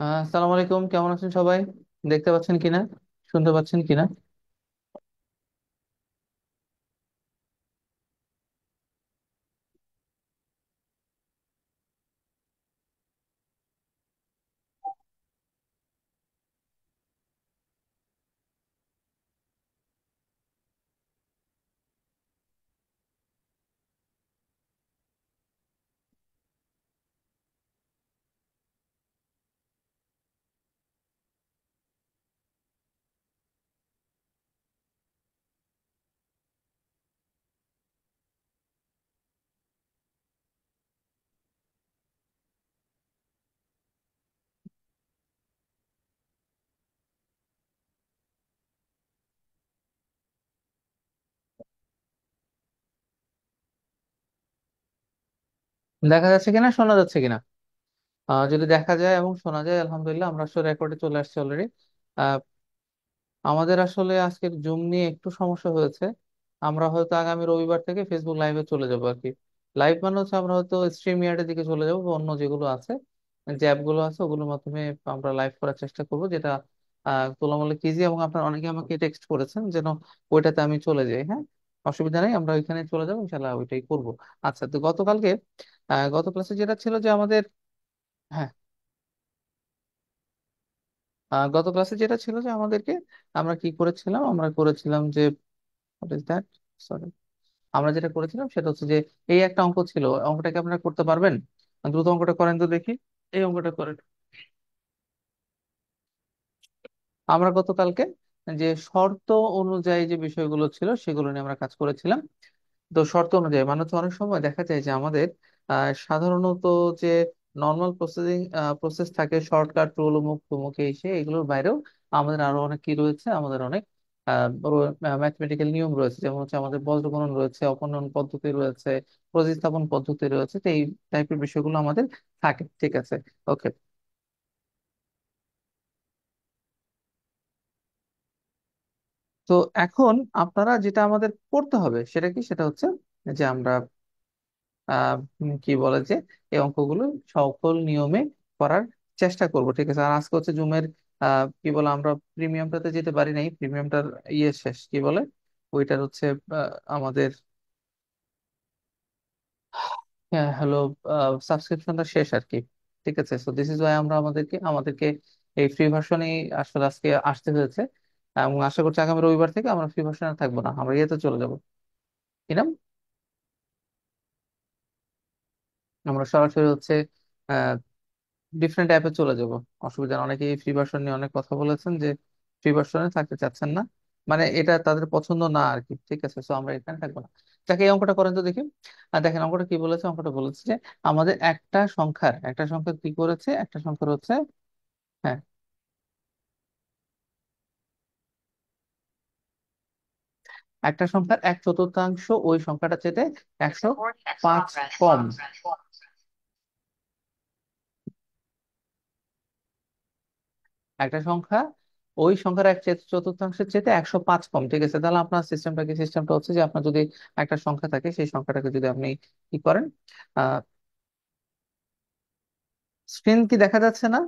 আসসালামু আলাইকুম, কেমন আছেন সবাই? দেখতে পাচ্ছেন কিনা, শুনতে পাচ্ছেন কিনা? দেখা যাচ্ছে কিনা, শোনা যাচ্ছে কিনা? যদি দেখা যায় এবং শোনা যায়, আলহামদুলিল্লাহ, আমরা আসলে রেকর্ডে চলে আসছি অলরেডি। আমাদের আসলে আজকের জুম নিয়ে একটু সমস্যা হয়েছে। আমরা হয়তো আগামী রবিবার থেকে ফেসবুক লাইভে চলে যাবো আর কি। লাইভ মানে হচ্ছে আমরা হয়তো স্ট্রিম ইয়ার্ডের দিকে চলে যাবো, বা অন্য যেগুলো আছে, যে অ্যাপগুলো আছে, ওগুলোর মাধ্যমে আমরা লাইভ করার চেষ্টা করবো, যেটা তুলনামূলক ইজি। এবং আপনার অনেকে আমাকে টেক্সট করেছেন যেন ওইটাতে আমি চলে যাই। হ্যাঁ, অসুবিধা নেই, আমরা ওইখানে চলে যাবো, ইনশাল্লাহ ওইটাই করবো। আচ্ছা, তো গতকালকে গত ক্লাসে যেটা ছিল যে আমাদের, হ্যাঁ, গত ক্লাসে যেটা ছিল যে আমাদেরকে, আমরা কি করেছিলাম, আমরা করেছিলাম যে, what is that? Sorry. আমরা যেটা করেছিলাম সেটা হচ্ছে যে এই একটা অঙ্ক ছিল, অঙ্কটাকে আপনারা করতে পারবেন? দ্রুত অঙ্কটা করেন তো দেখি। এই অঙ্কটা করেন। আমরা গতকালকে যে শর্ত অনুযায়ী যে বিষয়গুলো ছিল সেগুলো নিয়ে আমরা কাজ করেছিলাম। তো শর্ত অনুযায়ী মানে হচ্ছে অনেক সময় দেখা যায় যে আমাদের সাধারণত যে নর্মাল প্রসেস থাকে, শর্টকাট রুল, অমুক তমুক, এই সে এগুলোর বাইরেও আমাদের আরো অনেক কি রয়েছে, আমাদের অনেক ম্যাথমেটিক্যাল নিয়ম রয়েছে। যেমন হচ্ছে আমাদের বজ্রগণন রয়েছে, অপনয়ন পদ্ধতি রয়েছে, প্রতিস্থাপন পদ্ধতি রয়েছে। তো এই টাইপের বিষয়গুলো আমাদের থাকে, ঠিক আছে? ওকে। তো এখন আপনারা যেটা আমাদের করতে হবে সেটা কি, সেটা হচ্ছে যে আমরা কি বলে যে এই অঙ্কগুলো সকল নিয়মে করার চেষ্টা করব, ঠিক আছে? আর আজকে হচ্ছে জুমের কি বলে, আমরা প্রিমিয়ামটাতে যেতে পারি নাই, প্রিমিয়ামটার ইয়ে শেষ, কি বলে ওইটার হচ্ছে আমাদের হলো সাবস্ক্রিপশনটা শেষ আর কি। ঠিক আছে, সো দিস ইজ ওয়াই আমরা আমাদেরকে এই ফ্রি ভার্সনই আসলে আজকে আসতে হয়েছে। এবং আশা করছি আগামী রবিবার থেকে আমরা ফ্রি ভার্সনে থাকবো না, আমরা ইয়েতে চলে যাবো। কি নাম? আমরা সরাসরি হচ্ছে ডিফারেন্ট অ্যাপে চলে যাব। অসুবিধা নেই। অনেকেই ফ্রি ভার্সন নিয়ে অনেক কথা বলেছেন যে ফ্রি ভার্সনে থাকতে চাচ্ছেন না, মানে এটা তাদের পছন্দ না আর কি। ঠিক আছে, তো আমরা এখানে থাকবো না। যাকে এই অঙ্কটা করেন তো দেখি। আর দেখেন অঙ্কটা কি বলেছে, অঙ্কটা বলেছে যে আমাদের একটা সংখ্যা কি করেছে, একটা সংখ্যার হচ্ছে, হ্যাঁ, একটা সংখ্যার 1/4 ওই সংখ্যাটা চেয়ে 105 কম। একটা সংখ্যা ওই সংখ্যার 1/4 চেয়ে 105 কম, ঠিক আছে? তাহলে আপনার সিস্টেমটা হচ্ছে যে আপনার যদি একটা সংখ্যা থাকে, সেই সংখ্যাটাকে যদি আপনি কি করেন, আহ স্ক্রিন কি দেখা যাচ্ছে না?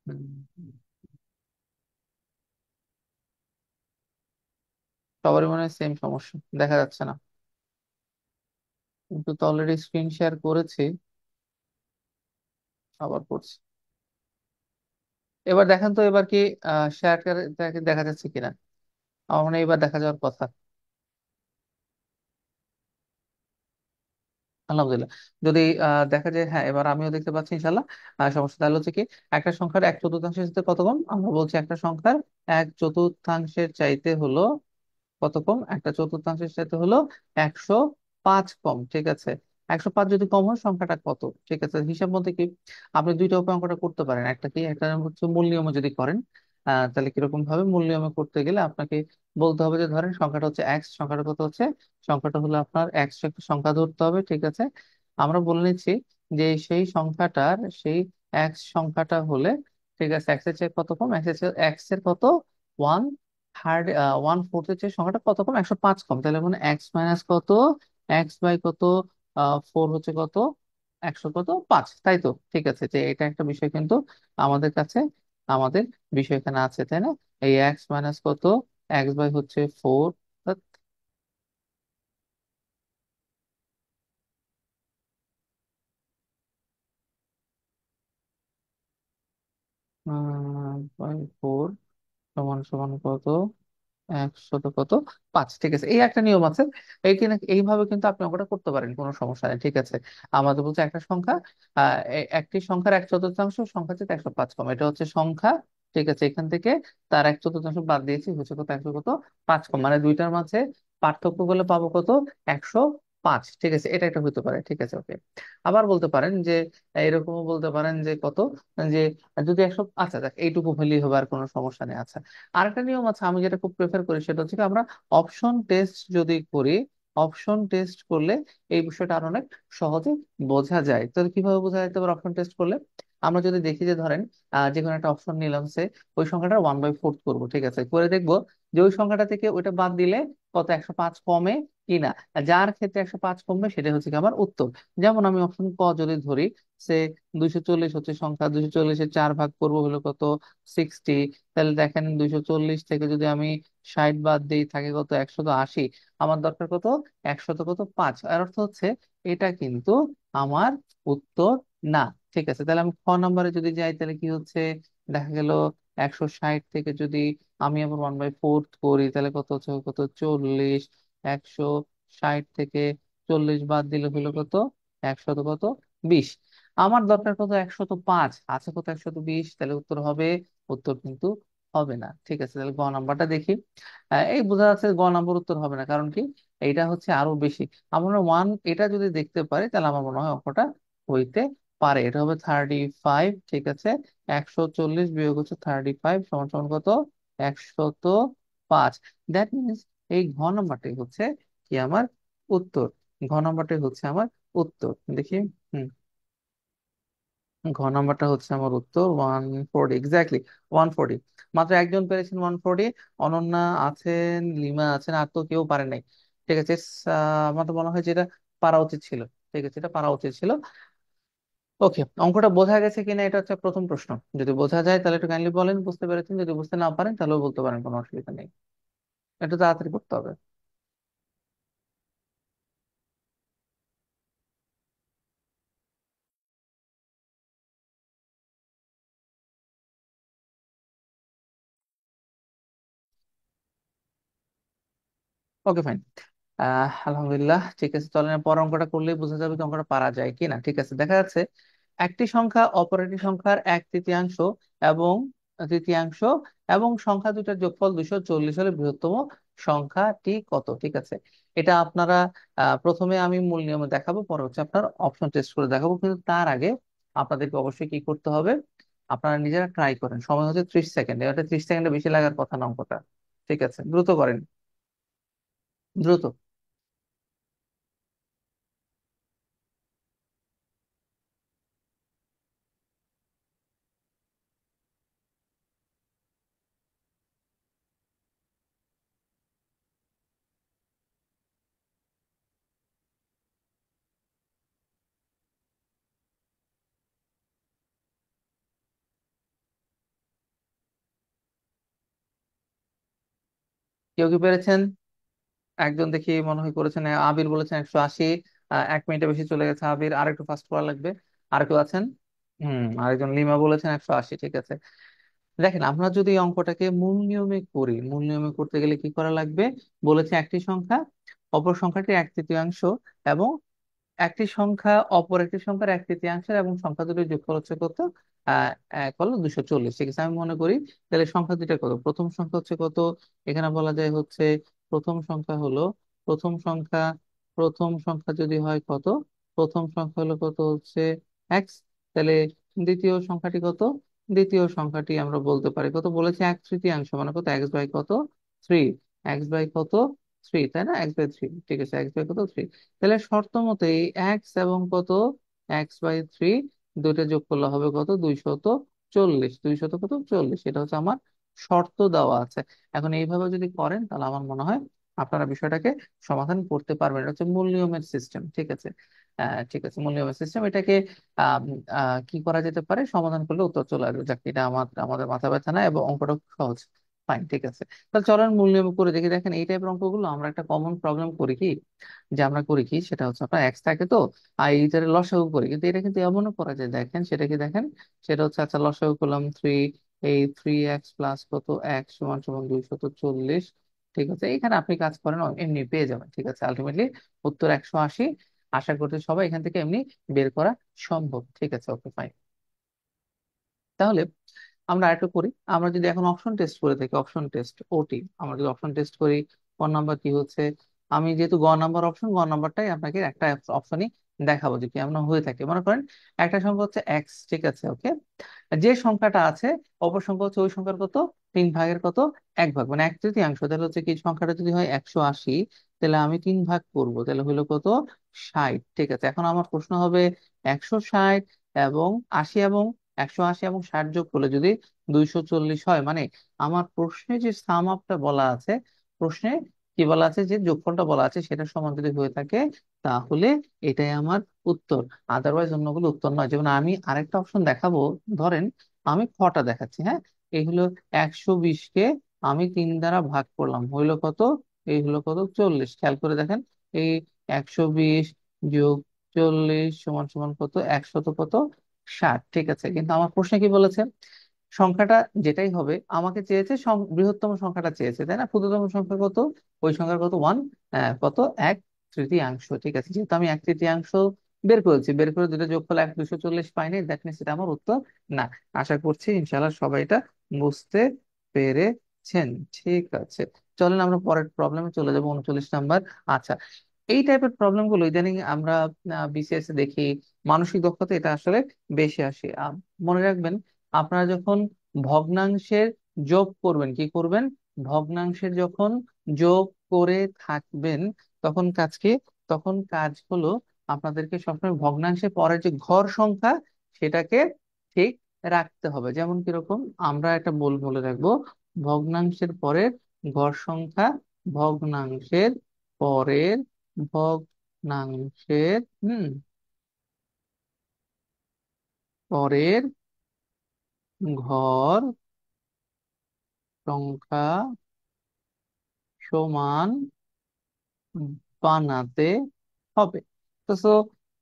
হুম, সবারই মনে হয় সেম সমস্যা, দেখা যাচ্ছে না। কিন্তু তো অলরেডি স্ক্রিন শেয়ার করেছি, আবার করছি। এবার দেখেন তো, এবার কি শেয়ার দেখা যাচ্ছে কিনা? আমার মনে হয় এবার দেখা যাওয়ার কথা। আলহামদুলিল্লাহ। যদি দেখা যায়, হ্যাঁ, এবার আমিও দেখতে পাচ্ছি ইনশাল্লাহ। সমস্যা তাহলে হচ্ছে কি, একটা সংখ্যার 1/4 সাথে কত কম? আমরা বলছি একটা সংখ্যার 1/4 চাইতে হলো কত কম, 1/4 চাইতে হলো 105 কম, ঠিক আছে? 105 যদি কম হয় সংখ্যাটা কত? ঠিক আছে, হিসাব বলতে কি, আপনি দুইটা উপায় অঙ্কটা করতে পারেন। একটা কি, একটা হচ্ছে মূল নিয়মে যদি করেন, তাহলে কিরকম ভাবে মূল নিয়মে করতে গেলে আপনাকে বলতে হবে যে ধরেন সংখ্যাটা হচ্ছে এক্স, সংখ্যাটা কত হচ্ছে, সংখ্যাটা হলো আপনার এক্স, একটা সংখ্যা ধরতে হবে, ঠিক আছে। আমরা বলে নিচ্ছি যে সেই সংখ্যাটার সেই এক্স সংখ্যাটা হলে, ঠিক আছে, এক্স এর চেয়ে কত কম, এক্স এর কত ওয়ান থার্ড, ওয়ান ফোর্থ এর চেয়ে সংখ্যাটা কত কম, 105 কম, তাহলে মানে এক্স মাইনাস কত, এক্স বাই কত, ফোর হচ্ছে কত, 105, তাই তো? ঠিক আছে, যে এটা একটা বিষয় কিন্তু আমাদের কাছে, আমাদের বিষয় এখানে আছে, তাই না? এই এক্স মাইনাস কত, এক্স বাই হচ্ছে ফোর, বাই ফোর সমান সমান কত, 100 কত, 5, ঠিক আছে। এই একটা নিয়ম আছে, এইভাবে কিন্তু আপনি অঙ্কটা করতে পারেন, কোনো সমস্যা নেই, ঠিক আছে। আমাদের বলছে একটা সংখ্যা, একটি সংখ্যার 1/4 সংখ্যা হচ্ছে 105 কম, এটা হচ্ছে সংখ্যা, ঠিক আছে। এখান থেকে তার 1/4 বাদ দিয়েছি, হচ্ছে কত, 100 কত 5 কম, মানে দুইটার মাঝে পার্থক্য করলে পাবো কত, 105, ঠিক আছে। এটা একটা হতে পারে, ঠিক আছে, ওকে। আবার বলতে পারেন যে এরকমও বলতে পারেন যে কত, যে যদি 100, আচ্ছা দেখ এইটুকু হলেই হবে, আর কোনো সমস্যা নেই, আচ্ছা। আরেকটা নিয়ম আছে আমি যেটা খুব প্রেফার করি, সেটা হচ্ছে কি আমরা অপশন টেস্ট যদি করি, অপশন টেস্ট করলে এই বিষয়টা আরো অনেক সহজে বোঝা যায়। তো কিভাবে বোঝা যেতে পারে অপশন টেস্ট করলে? আমরা যদি দেখি যে ধরেন যে কোনো একটা অপশন নিলাম, সে ওই সংখ্যাটা 1/4 করবো, ঠিক আছে, করে দেখবো যে ওই সংখ্যাটা থেকে ওইটা বাদ দিলে কত, 105 কমে কিনা। যার ক্ষেত্রে 105 কমবে সেটা হচ্ছে কি আমার উত্তর। যেমন আমি অপশন ক যদি ধরি, সে 240 হচ্ছে সংখ্যা, 240-এর 4 ভাগ করবো হলো কত, 60। তাহলে দেখেন 240 থেকে যদি আমি 60 বাদ দিই থাকে কত, 180। আমার দরকার কত, 100 কত 5, এর অর্থ হচ্ছে এটা কিন্তু আমার উত্তর না, ঠিক আছে। তাহলে আমি খ নম্বরে যদি যাই, তাহলে কি হচ্ছে, দেখা গেল 160 থেকে যদি আমি আবার 1/4 করি, তাহলে কত হচ্ছে, কত 40, 160 থেকে 40 বাদ দিলে হলো কত, 100 কত 20। আমার দরকার কত, 105, আছে কত, 120, তাহলে উত্তর হবে, উত্তর কিন্তু হবে না, ঠিক আছে। তাহলে গ নাম্বারটা দেখি। এই বোঝা যাচ্ছে গ নাম্বার উত্তর হবে না, কারণ কি, এইটা হচ্ছে আরো বেশি। আমরা ওয়ান এটা যদি দেখতে পারি, তাহলে আমার মনে হয় অঙ্কটা হইতে পারে। এটা হবে 35, ঠিক আছে। 140 বিয়োগ হচ্ছে 35 সমান সমান কত, 105। দ্যাট মিনস এই ঘ নাম্বারটাই হচ্ছে কি আমার উত্তর, ঘ নাম্বারটাই হচ্ছে আমার উত্তর, দেখি। হুম, ঘ নাম্বারটা হচ্ছে আমার উত্তর 140, এক্স্যাক্টলি 140। মাত্র একজন পেরেছেন 140, অনন্যা আছেন, লিমা আছেন, আর তো কেউ পারে নাই, ঠিক আছে। আমার তো মনে হয় যে এটা পারা উচিত ছিল, ঠিক আছে, এটা পারা উচিত ছিল। ওকে, অঙ্কটা বোঝা গেছে কিনা এটা হচ্ছে প্রথম প্রশ্ন। যদি বোঝা যায় তাহলে একটু কাইন্ডলি বলেন বুঝতে পেরেছেন, যদি বুঝতে না পারেন তাহলেও বলতে পারেন, কোনো অসুবিধা নেই। একটু তাড়াতাড়ি করতে হবে। ওকে, ফাইন। আলহামদুলিল্লাহ, ঠিক আছে, চলেন পর অঙ্কটা করলেই বোঝা যাবে যে অঙ্কটা পারা যায় কিনা, ঠিক আছে। দেখা যাচ্ছে একটি সংখ্যা অপর একটি সংখ্যার 1/3 এবং তৃতীয়াংশ, এবং সংখ্যা দুটার যোগফল 240 হলে বৃহত্তম সংখ্যাটি কত, ঠিক আছে। এটা আপনারা প্রথমে আমি মূল নিয়মে দেখাবো, পরে হচ্ছে আপনার অপশন টেস্ট করে দেখাবো, কিন্তু তার আগে আপনাদেরকে অবশ্যই কি করতে হবে, আপনারা নিজেরা ট্রাই করেন। সময় হচ্ছে 30 সেকেন্ড, এটা 30 সেকেন্ডে বেশি লাগার কথা না অঙ্কটা, ঠিক আছে, দ্রুত করেন, দ্রুত। কেউ কি পেরেছেন? একজন দেখি মনে হয় করেছেন, আবির বলেছেন 180। 1 মিনিটে বেশি চলে গেছে আবির, আর একটু ফাস্ট করা লাগবে। আর কেউ আছেন? আরেকজন লিমা বলেছেন 180, ঠিক আছে। দেখেন আমরা যদি এই অঙ্কটাকে মূল নিয়মে করি, মূল নিয়মে করতে গেলে কি করা লাগবে, বলেছে একটি সংখ্যা অপর সংখ্যাটি 1/3 এবং একটি সংখ্যা অপর একটি সংখ্যার 1/3 এবং সংখ্যা দুটোর যোগফল হচ্ছে কত, আহ 1 হলো 240, ঠিক আছে। আমি মনে করি তাহলে সংখ্যা দুইটা কত, প্রথম সংখ্যা হচ্ছে কত, এখানে বলা যায় হচ্ছে প্রথম সংখ্যা হলো, প্রথম সংখ্যা, প্রথম সংখ্যা যদি হয় কত, প্রথম সংখ্যা হলো কত হচ্ছে এক্স, তাহলে দ্বিতীয় সংখ্যাটি কত, দ্বিতীয় সংখ্যাটি আমরা বলতে পারি কত বলেছি, 1/3, মানে কত, এক্স বাই কত, 3। এক্স বাই কত, 3, তাই না, এক্স বাই 3, ঠিক আছে, এক্স বাই কত, 3। তাহলে শর্ত মতে এই এক্স এবং কত, এক্স বাই 3, দুইটা যোগ করলে হবে কত, 240। 240, এটা হচ্ছে আমার শর্ত দেওয়া আছে। এখন এইভাবে যদি করেন তাহলে আমার মনে হয় আপনারা বিষয়টাকে সমাধান করতে পারবেন। এটা হচ্ছে মূল নিয়মের সিস্টেম, ঠিক আছে। ঠিক আছে, মূল নিয়মের সিস্টেম এটাকে আহ, কি করা যেতে পারে, সমাধান করলে উত্তর চলে আসবে। যাক, এটা আমাদের মাথা ব্যথা না, এবং অঙ্কটা খুব সহজ। ফাইন, ঠিক আছে। তাহলে চলেন মূল নিয়ম করে দেখি। দেখেন এই টাইপের অঙ্কগুলো আমরা একটা কমন প্রবলেম করি কি, যে আমরা করি কি, সেটা হচ্ছে আপনার এক্স থাকে তো, আর এইটার লসাগু করি। কিন্তু এটা কিন্তু এমনও করা যায়, দেখেন সেটা কি, দেখেন সেটা হচ্ছে, আচ্ছা লসাগু করলাম 3, এই 3x প্লাস কত, x সমান সমান 240। ঠিক আছে, এখানে আপনি কাজ করেন এমনি পেয়ে যাবেন, ঠিক আছে, আলটিমেটলি উত্তর 180। আশা করছি সবাই এখান থেকে এমনি বের করা সম্ভব, ঠিক আছে, ওকে ফাইন। তাহলে আমরা আরেকটু করি। আমরা যদি এখন অপশন টেস্ট করে থাকি, অপশন টেস্ট ওটি, আমরা যদি অপশন টেস্ট করি, ক নাম্বার কি হচ্ছে, আমি যেহেতু গ নাম্বার অপশন, গ নাম্বারটাই আপনাকে একটা অপশনই দেখাবো যে কেমন হয়ে থাকে। মনে করেন একটা সংখ্যা হচ্ছে এক্স, ঠিক আছে, ওকে। যে সংখ্যাটা আছে, অপর সংখ্যা হচ্ছে ওই সংখ্যার কত, 3 ভাগের কত, 1 ভাগ, মানে 1/3। তাহলে হচ্ছে কি, সংখ্যাটা যদি হয় 180, তাহলে আমি 3 ভাগ করবো, তাহলে হলো কত, 60। ঠিক আছে, এখন আমার প্রশ্ন হবে 160 এবং 80 এবং 180 এবং 60 যোগ করলে যদি 240 হয়, মানে আমার প্রশ্নে যে সাম আপটা বলা আছে, প্রশ্নে কি বলা আছে, যে যোগফলটা বলা আছে সেটা সমান যদি হয়ে থাকে, তাহলে এটাই আমার উত্তর। আদারওয়াইজ অন্যগুলো উত্তর নয়। যেমন আমি আরেকটা অপশন দেখাবো, ধরেন আমি খটা দেখাচ্ছি, হ্যাঁ। এই হলো 120-কে আমি 3 দ্বারা ভাগ করলাম, হইলো কত, এই হলো কত, 40। খেয়াল করে দেখেন, এই 120 যোগ 40 সমান সমান কত, 100 কত, 60। ঠিক আছে, কিন্তু আমার প্রশ্নে কি বলেছে, সংখ্যাটা যেটাই হবে আমাকে চেয়েছে বৃহত্তম সংখ্যাটা চেয়েছে, তাই না। ক্ষুদ্রতম সংখ্যা কত, ওই সংখ্যার কত, 1, কত, 1/3। ঠিক আছে, যেহেতু আমি 1/3 বের করেছি, বের করে দুটো যোগ করলে 240 পাইনি, দ্যাট মিনস এটা আমার উত্তর না। আশা করছি ইনশাল্লাহ সবাই এটা বুঝতে পেরেছেন। ঠিক আছে, চলেন আমরা পরের প্রবলেমে চলে যাবো, 39 নাম্বার। আচ্ছা, এই টাইপের প্রবলেম গুলো ইদানিং আমরা বিসিএস এ দেখি, মানসিক দক্ষতা এটা আসলে বেশি আসে। মনে রাখবেন, আপনারা যখন ভগ্নাংশের যোগ করবেন, কি করবেন, ভগ্নাংশের যখন যোগ করে থাকবেন, তখন কাজ কি, তখন কাজ হলো আপনাদেরকে সবসময় ভগ্নাংশের পরের যে ঘর সংখ্যা সেটাকে ঠিক রাখতে হবে। যেমন কিরকম, আমরা একটা বলে রাখবো, ভগ্নাংশের পরের ঘর সংখ্যা, ভগ্নাংশের পরের, ভগ্নাংশের পরের ঘর সংখ্যা সমান বানাতে হবে। তো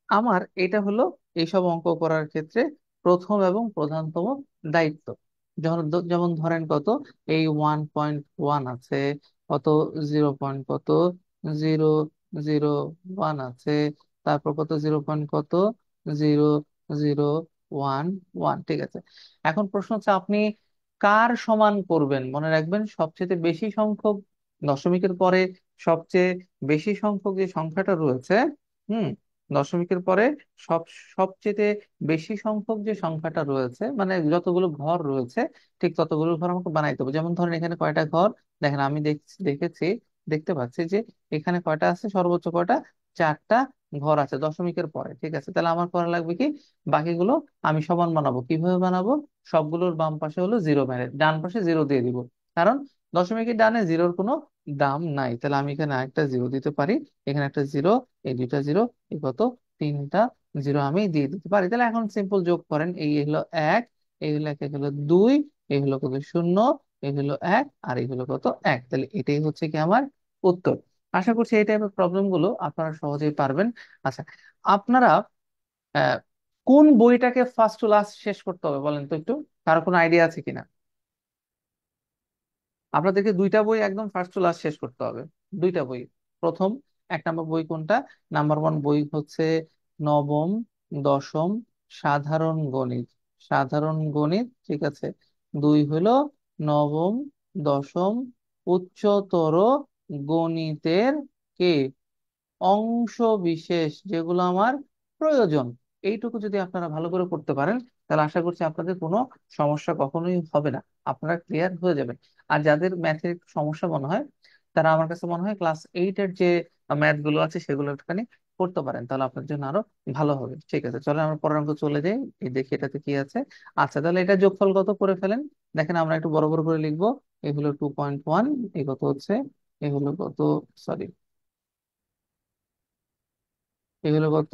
আমার এটা হলো এইসব অঙ্ক করার ক্ষেত্রে প্রথম এবং প্রধানতম দায়িত্ব। যেমন ধরেন কত, এই 1.1 আছে, কত 0. কত 0.001 আছে, তারপর কত 0. কত 0.001। ঠিক আছে, এখন প্রশ্ন হচ্ছে আপনি কার সমান করবেন। মনে রাখবেন, সবচেয়ে বেশি সংখ্যক, দশমিকের পরে সবচেয়ে বেশি সংখ্যক যে সংখ্যাটা রয়েছে, হুম, দশমিকের পরে সব সবচেয়ে বেশি সংখ্যক যে সংখ্যাটা রয়েছে, মানে যতগুলো ঘর রয়েছে, ঠিক ততগুলো ঘর আমাকে বানাইতে হবে। যেমন ধরেন এখানে কয়টা ঘর, দেখেন আমি দেখেছি, দেখতে পাচ্ছি যে এখানে কয়টা আছে, সর্বোচ্চ কয়টা, 4টা ঘর আছে দশমিকের পরে। ঠিক আছে, তাহলে আমার করা লাগবে কি, বাকিগুলো আমি সমান বানাবো। কিভাবে বানাবো, সবগুলোর বাম পাশে হলো জিরো, মেরে ডান পাশে জিরো দিয়ে দিব, কারণ দশমিকের ডানে জিরোর কোনো দাম নাই। তাহলে আমি এখানে আরেকটা জিরো দিতে পারি, এখানে একটা জিরো, এই দুইটা জিরো, এই কত, 3টা জিরো আমি দিয়ে দিতে পারি। তাহলে এখন সিম্পল যোগ করেন, এই হলো 1, এই হলো 1, এই হলো 2, এই হলো কত, 0, এই হলো 1, আর এই হলো কত, 1। তাহলে এটাই হচ্ছে কি আমার উত্তর। আশা করছি এই টাইপের প্রবলেম গুলো আপনারা সহজেই পারবেন। আচ্ছা, আপনারা আহ, কোন বইটাকে ফার্স্ট টু লাস্ট শেষ করতে হবে বলেন তো একটু, কারো কোনো আইডিয়া আছে কিনা। আপনাদেরকে দুইটা বই একদম ফার্স্ট টু লাস্ট শেষ করতে হবে, দুইটা বই। প্রথম, 1 নম্বর বই কোনটা, নাম্বার 1 বই হচ্ছে নবম দশম সাধারণ গণিত, সাধারণ গণিত, ঠিক আছে। 2 হলো নবম দশম উচ্চতর গণিতের কে অংশ বিশেষ, যেগুলো আমার প্রয়োজন। এইটুকু যদি আপনারা ভালো করে করতে পারেন, তাহলে আশা করছি আপনাদের কোনো সমস্যা কখনোই হবে না, আপনারা ক্লিয়ার হয়ে যাবেন। আর যাদের ম্যাথের একটু সমস্যা মনে হয়, তারা আমার কাছে মনে হয় ক্লাস 8-এর যে ম্যাথ গুলো আছে সেগুলো একটুখানি করতে পারেন, তাহলে আপনার জন্য আরো ভালো হবে। ঠিক আছে, চলো আমরা পরের অঙ্ক চলে যাই। এই দেখি এটাতে কি আছে। আচ্ছা, তাহলে এটা যোগফল কত করে ফেলেন। দেখেন আমরা একটু বড় বড় করে লিখবো। এই হলো 2.1, এই কত হচ্ছে, এই হলো কত, সরি, এই হলো কত,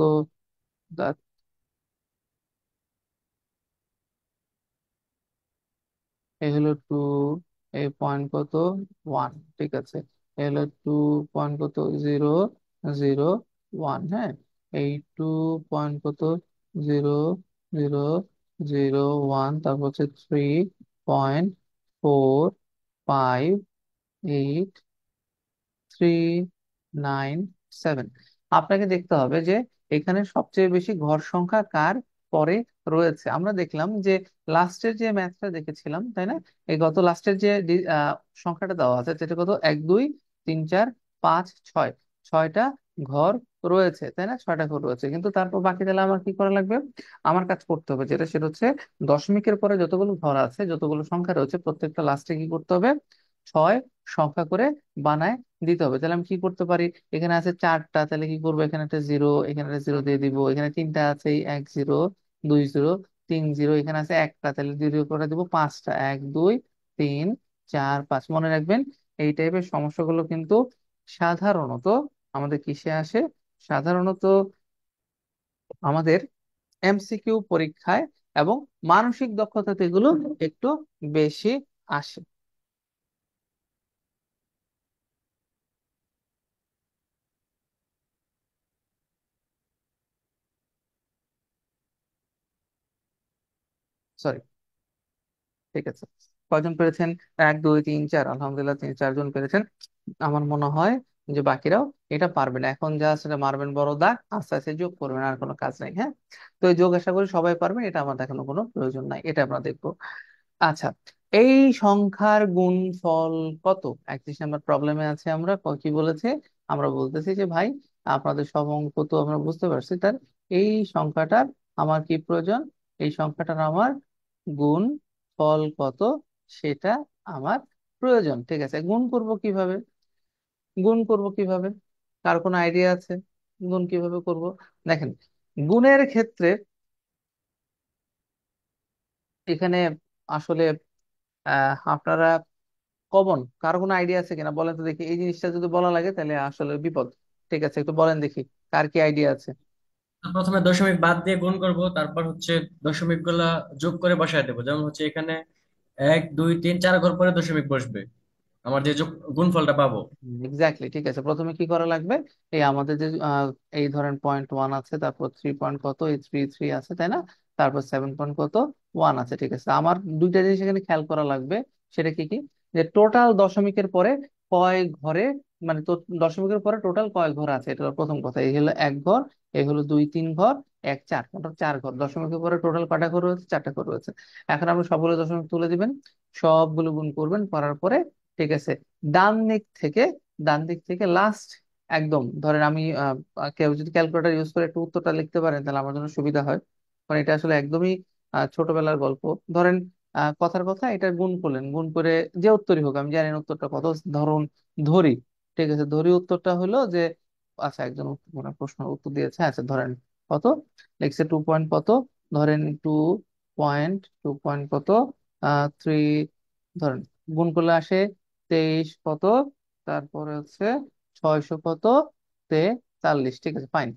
এই হলো 2, এই পয়েন্ট কত, 1। ঠিক আছে, এই হলো 2 পয়েন্ট কত, 0, 0, 1। হ্যাঁ, এই 2 পয়েন্ট কত, 0, 0, 0, 1, তারপর হচ্ছে 3.4, 5, 8, 3, 9, 7। আপনাকে দেখতে হবে যে এখানে সবচেয়ে বেশি ঘর সংখ্যা কার পরে রয়েছে। আমরা দেখলাম যে লাস্টের যে ম্যাথটা দেখেছিলাম, তাই না, এই গত লাস্টের যে সংখ্যাটা দেওয়া আছে যেটা কত, 1, 2, 3, 4, 5, 6, 6টা ঘর রয়েছে, তাই না, 6টা ঘর রয়েছে। কিন্তু তারপর বাকি তাহলে আমার কি করা লাগবে, আমার কাজ করতে হবে যেটা, সেটা হচ্ছে দশমিকের পরে যতগুলো ঘর আছে, যতগুলো সংখ্যা রয়েছে, প্রত্যেকটা লাস্টে কি করতে হবে, 6 সংখ্যা করে বানায় দিতে হবে। তাহলে আমি কি করতে পারি, এখানে আছে 4টা, তাহলে কি করবো, এখানে একটা জিরো, এখানে একটা জিরো দিয়ে দিব। এখানে 3টা আছে, 1, 0, 2, 0, 3, 0। এখানে আছে একটা, তাহলে 0 করে দিব 5টা, 1, 2, 3, 4, 5। মনে রাখবেন, এই টাইপের সমস্যাগুলো কিন্তু সাধারণত আমাদের কিসে আসে, সাধারণত আমাদের এমসিকিউ পরীক্ষায় এবং মানসিক দক্ষতাতে এগুলো একটু বেশি আসে। সরি, ঠিক আছে, কয়জন পেরেছেন, 1, 2, 3, 4, আলহামদুলিল্লাহ 3, 4 জন পেরেছেন। আমার মনে হয় যে বাকিরাও এটা পারবে না। এখন জাস্ট এটা মারবেন বড় দাগ, আস্তে আস্তে যোগ করবেন, আর কোনো কাজ নাই। হ্যাঁ, তো এই যোগ আশা করি সবাই পারবেন, এটা আমার দেখানোর কোনো প্রয়োজন নাই, এটা আমরা দেখবো। আচ্ছা, এই সংখ্যার গুণফল কত। 31 নম্বর প্রবলেমে আছে আমরা, কি বলেছে, আমরা বলতেছি যে ভাই আপনাদের সব অঙ্ক তো আমরা বুঝতে পারছি, তার এই সংখ্যাটার আমার কি প্রয়োজন, এই সংখ্যাটার আমার গুণ ফল কত সেটা আমার প্রয়োজন। ঠিক আছে, গুণ করব কিভাবে, গুণ করব কিভাবে, কার কোনো আইডিয়া আছে, গুণ কিভাবে করব। দেখেন, গুণের ক্ষেত্রে এখানে আসলে আপনারা কমন কারো কোনো আইডিয়া আছে কিনা বলেন তো দেখি, এই জিনিসটা যদি বলা লাগে তাহলে আসলে বিপদ। ঠিক আছে, একটু বলেন দেখি কার কি আইডিয়া আছে। প্রথমে দশমিক বাদ দিয়ে গুণ করব, তারপর হচ্ছে দশমিক গুলা যোগ করে বসায় দেবো। যেমন হচ্ছে এখানে 1, 2, 3, 4 ঘর পরে দশমিক বসবে, আমার যে যোগ গুণফলটা পাবো। এক্স্যাক্টলি, ঠিক আছে, প্রথমে কি করা লাগবে, এই আমাদের যে এই ধরেন পয়েন্ট 1 আছে, তারপর 3 পয়েন্ট কত, এই 3, 3 আছে, তাই না, তারপর 7 পয়েন্ট কত, 1 আছে। ঠিক আছে, আমার দুইটা জিনিস এখানে খেয়াল করা লাগবে। সেটা কি কি, যে টোটাল দশমিকের পরে কয় ঘরে, মানে তো দশমিকের পরে টোটাল কয় ঘর আছে, এটা হলো প্রথম কথা। এই হলো 1 ঘর, এই হলো 2, 3 ঘর, 1, 4, মোট 4 ঘর। দশমিকের পরে টোটাল কয়টা ঘর রয়েছে, 4টা ঘর রয়েছে। এখন আপনি সবগুলো দশমিক তুলে দিবেন, সবগুলো গুণ করবেন, করার পরে ঠিক আছে, ডান দিক থেকে, ডান দিক থেকে লাস্ট একদম ধরেন আমি কেউ যদি ক্যালকুলেটর ইউজ করে একটু উত্তরটা লিখতে পারেন তাহলে আমার জন্য সুবিধা হয়, কারণ এটা আসলে একদমই ছোটবেলার গল্প। ধরেন কথার কথা, এটা গুণ করলেন, গুণ করে যে উত্তরই হোক, আমি জানি না উত্তরটা কত, ধরুন ধরি, ঠিক আছে, ধরি উত্তরটা হলো যে, আচ্ছা একজন মানে প্রশ্ন উত্তর দিয়েছে, আচ্ছা ধরেন কত লিখছে, 2 পয়েন্ট কত, ধরেন 2 পয়েন্ট কত, 3, ধরেন গুণ করলে আসে 23 কত, তারপরে হচ্ছে 600 কত, 43। ঠিক আছে, ফাইন।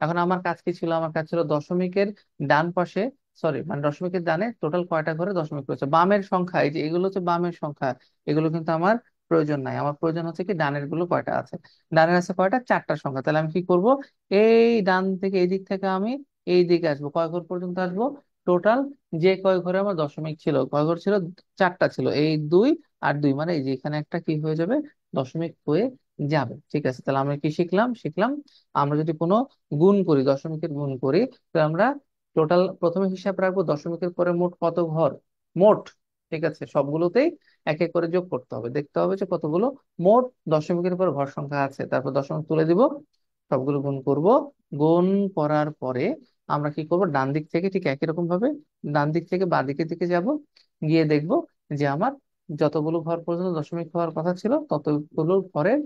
এখন আমার কাজ কি ছিল, আমার কাজ ছিল দশমিকের ডান পাশে, সরি মানে দশমিকের ডানে টোটাল কয়টা ঘরে দশমিক রয়েছে, বামের সংখ্যা, এই যে এগুলো হচ্ছে বামের সংখ্যা, এগুলো কিন্তু আমার প্রয়োজন নাই। আমার প্রয়োজন হচ্ছে কি ডানের গুলো কয়টা আছে, ডানের আছে কয়টা, 4টা সংখ্যা। তাহলে আমি কি করব, এই ডান থেকে এই দিক থেকে আমি এই দিকে আসবো, কয় ঘর পর্যন্ত আসবো, টোটাল যে কয় ঘরে আমার দশমিক ছিল, কয় ঘর ছিল, 4টা ছিল, এই 2 আর 2, মানে এই যে এখানে একটা কি হয়ে যাবে, দশমিক হয়ে যাবে। ঠিক আছে, তাহলে আমরা কি শিখলাম, শিখলাম আমরা যদি কোনো গুণ করি, দশমিকের গুণ করি, তো আমরা টোটাল প্রথমে হিসাব রাখবো দশমিকের পরে মোট কত ঘর, মোট, ঠিক আছে, সবগুলোতেই এক এক করে যোগ করতে হবে, দেখতে হবে যে কতগুলো মোট দশমিকের পর ঘর সংখ্যা আছে, তারপর দশমিক তুলে দিব, সবগুলো গুণ করব। গুণ করার পরে আমরা কি করব, ডান দিক থেকে ঠিক একই রকম ভাবে ডান দিক থেকে বাঁ দিকের দিকে যাব, গিয়ে দেখব যে আমার যতগুলো ঘর পর্যন্ত দশমিক হওয়ার কথা ছিল ততগুলো ঘরের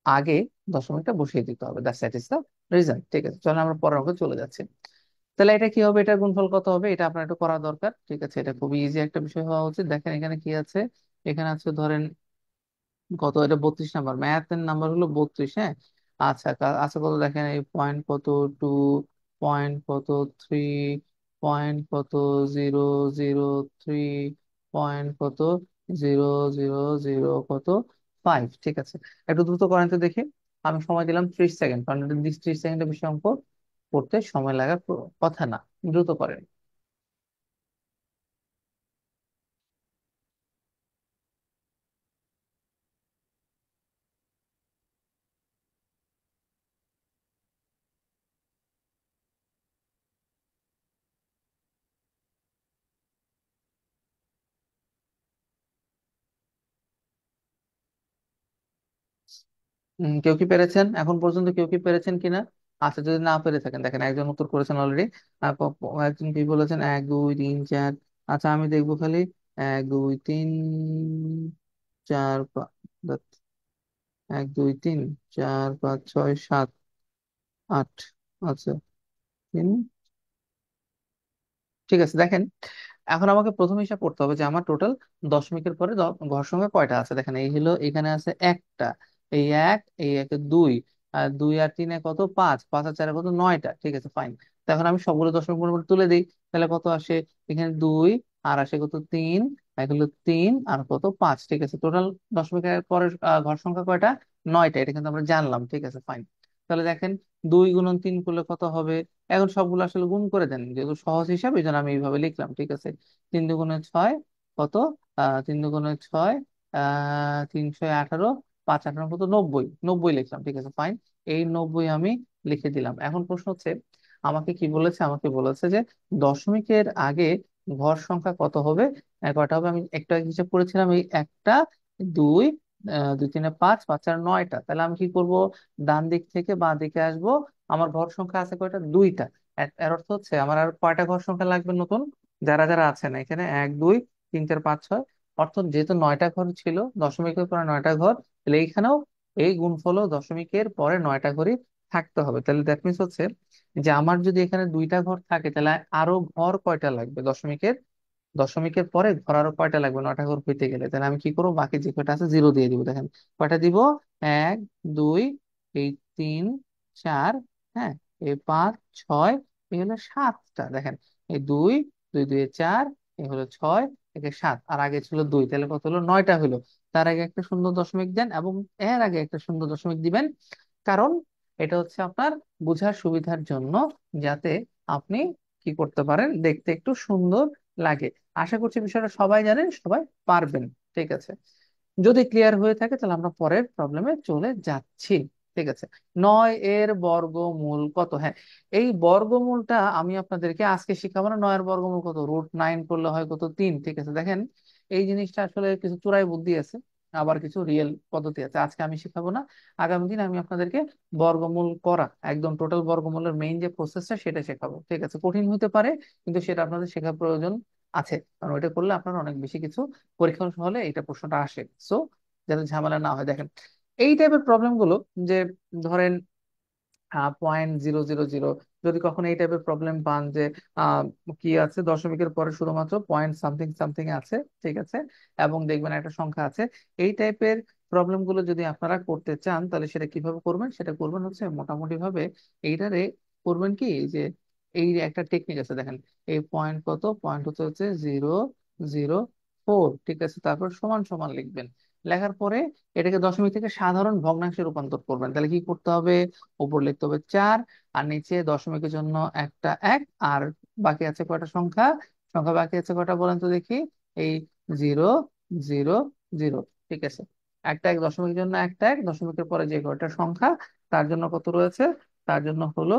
আগে দশমিকটা বসিয়ে দিতে হবে। That's that is the reason. ঠিক আছে, চলো আমরা পরের অঙ্কে চলে যাচ্ছি। তাহলে এটা কি হবে, এটার গুণফল কত হবে, এটা আপনার একটু করা দরকার। ঠিক আছে, এটা খুবই ইজি একটা বিষয় হওয়া উচিত। দেখেন এখানে কি আছে, এখানে আছে ধরেন কত, এটা 32 নাম্বার, ম্যাথের নাম্বার হলো 32। হ্যাঁ, আচ্ছা আচ্ছা, কত দেখেন, এই পয়েন্ট কত, টু, পয়েন্ট কত, থ্রি, পয়েন্ট কত, 003, পয়েন্ট কত, 000 কত, 5। ঠিক আছে, একটু দ্রুত করেন তো দেখি। আমি সময় দিলাম 30 সেকেন্ড, কারণ 30 সেকেন্ডের বেশি অঙ্ক করতে সময় লাগার কথা না। দ্রুত করেন। কেউ কি পেরেছেন এখন পর্যন্ত, কেউ কি পেরেছেন কিনা? আচ্ছা, যদি না পেরে থাকেন, দেখেন একজন উত্তর করেছেন অলরেডি। একজন কি বলেছেন, 1 2 3 4। আচ্ছা, আমি দেখবো খালি 1 2 3 4 5, 1 2 3 4 5 6 7 8। আচ্ছা, তিন। ঠিক আছে, দেখেন এখন আমাকে প্রথম হিসাব করতে হবে যে আমার টোটাল দশমিকের পরে ঘর সংখ্যা কয়টা আছে। দেখেন এই হলো, এখানে আছে একটা, এই এক, এই একে দুই, আর দুই আর তিনে কত, পাঁচ, পাঁচ আর চারে কত, 9টা। ঠিক আছে, ফাইন। এখন আমি সবগুলো দশমিক পূর্ণ করে তুলে দিই, তাহলে কত আসে, এখানে দুই, আর আসে কত, তিন, এক হলো তিন, আর কত, পাঁচ। ঠিক আছে, টোটাল দশমিকের পরে ঘর সংখ্যা কয়টা, 9টা। এটা কিন্তু আমরা জানলাম। ঠিক আছে, ফাইন। তাহলে দেখেন 2 গুণন 3 করলে কত হবে। এখন সবগুলো আসলে গুণ করে দেন, যেহেতু সহজ হিসাব এই জন্য আমি এইভাবে লিখলাম। ঠিক আছে, 3 2 গুণে 6 কত, 3 2 গুণে 6, 3 6 18, 5 18 কত, 90, 90 লিখলাম। ঠিক আছে, ফাইন। এই 90 আমি লিখে দিলাম। এখন প্রশ্ন হচ্ছে, আমাকে কি বলেছে, আমাকে বলেছে যে দশমিকের আগে ঘর সংখ্যা কত হবে, কয়টা হবে। আমি একটা হিসাব করেছিলাম, এই একটা, দুই, দুই তিনে পাঁচ, পাঁচ আর 9টা। তাহলে আমি কি করব, ডান দিক থেকে বাঁ দিকে আসবো। আমার ঘর সংখ্যা আছে কয়টা, 2টা। এর অর্থ হচ্ছে আমার আর কয়টা ঘর সংখ্যা লাগবে নতুন, যারা যারা আছেন এখানে, 1 2 3 4 5 6। অর্থাৎ যেহেতু 9টা ঘর ছিল, দশমিকের পরে 9টা ঘর, তাহলে এইখানেও এই গুণফলও দশমিকের পরে 9টা ঘরই থাকতে হবে। তাহলে দ্যাট মিনস হচ্ছে যে আমার যদি এখানে 2টা ঘর থাকে, তাহলে আরো ঘর কয়টা লাগবে দশমিকের, দশমিকের পরে ঘর আরো কয়টা লাগবে 9টা ঘর হইতে গেলে। তাহলে আমি কি করবো, বাকি যে কয়টা আছে জিরো দিয়ে দিব। দেখেন কয়টা দিব, এক, দুই, এই তিন, চার, হ্যাঁ, এই পাঁচ, ছয়, এই হলো 7টা। দেখেন এই দুই, দুই দুই চার, এই হলো ছয়, একে সাত, আর আগে ছিল দুই, তাহলে কত হলো, 9টা হলো। তার আগে একটা শূন্য দশমিক দেন, এবং এর আগে একটা শূন্য দশমিক দিবেন। কারণ এটা হচ্ছে আপনার বোঝার সুবিধার জন্য, যাতে আপনি কি করতে পারেন, দেখতে একটু সুন্দর লাগে। আশা করছি বিষয়টা সবাই জানেন, সবাই পারবেন। ঠিক আছে, যদি ক্লিয়ার হয়ে থাকে তাহলে আমরা পরের প্রবলেমে চলে যাচ্ছি। ঠিক আছে, 9 এর বর্গমূল কত। হ্যাঁ, এই বর্গমূলটা আমি আপনাদেরকে আজকে শিখাবো না। 9 এর বর্গমূল কত, √9 করলে হয় কত, 3। ঠিক আছে, দেখেন এই জিনিসটা আসলে কিছু চোরাই বুদ্ধি আছে, আবার কিছু রিয়েল পদ্ধতি আছে। আজকে আমি শিখাবো না, আগামী দিন আমি আপনাদেরকে বর্গমূল করা, একদম টোটাল বর্গমূলের মেইন যে প্রসেসটা সেটা শেখাবো। ঠিক আছে, কঠিন হতে পারে, কিন্তু সেটা আপনাদের শেখার প্রয়োজন আছে, কারণ ওইটা করলে আপনার অনেক বেশি কিছু পরীক্ষার হলে এটা প্রশ্নটা আসে। সো যাতে ঝামেলা না হয়, দেখেন এই টাইপের প্রবলেম গুলো, যে ধরেন 0.000, যদি কখনো এই টাইপের প্রবলেম পান যে আহ, কি আছে, দশমিকের পরে শুধুমাত্র পয়েন্ট সামথিং সামথিং আছে। ঠিক আছে, এবং দেখবেন একটা সংখ্যা আছে, এই টাইপের প্রবলেম গুলো যদি আপনারা করতে চান, তাহলে সেটা কিভাবে করবেন, সেটা করবেন হচ্ছে মোটামুটি ভাবে এইটারে করবেন কি, যে এই একটা টেকনিক আছে। দেখেন এই পয়েন্ট কত, পয়েন্ট হচ্ছে হচ্ছে 004। ঠিক আছে, তারপর সমান সমান লিখবেন। লেখার পরে এটাকে দশমিক থেকে সাধারণ ভগ্নাংশে রূপান্তর করবেন। তাহলে কি করতে হবে, উপর লিখতে হবে 4, আর নিচে দশমিকের জন্য একটা এক, আর বাকি আছে কয়টা সংখ্যা, সংখ্যা বাকি আছে কয়টা বলেন তো দেখি, এই 000। ঠিক আছে, একটা এক, দশমিকের জন্য একটা এক, দশমিকের পরে যে কয়টা সংখ্যা তার জন্য কত রয়েছে, তার জন্য হলো,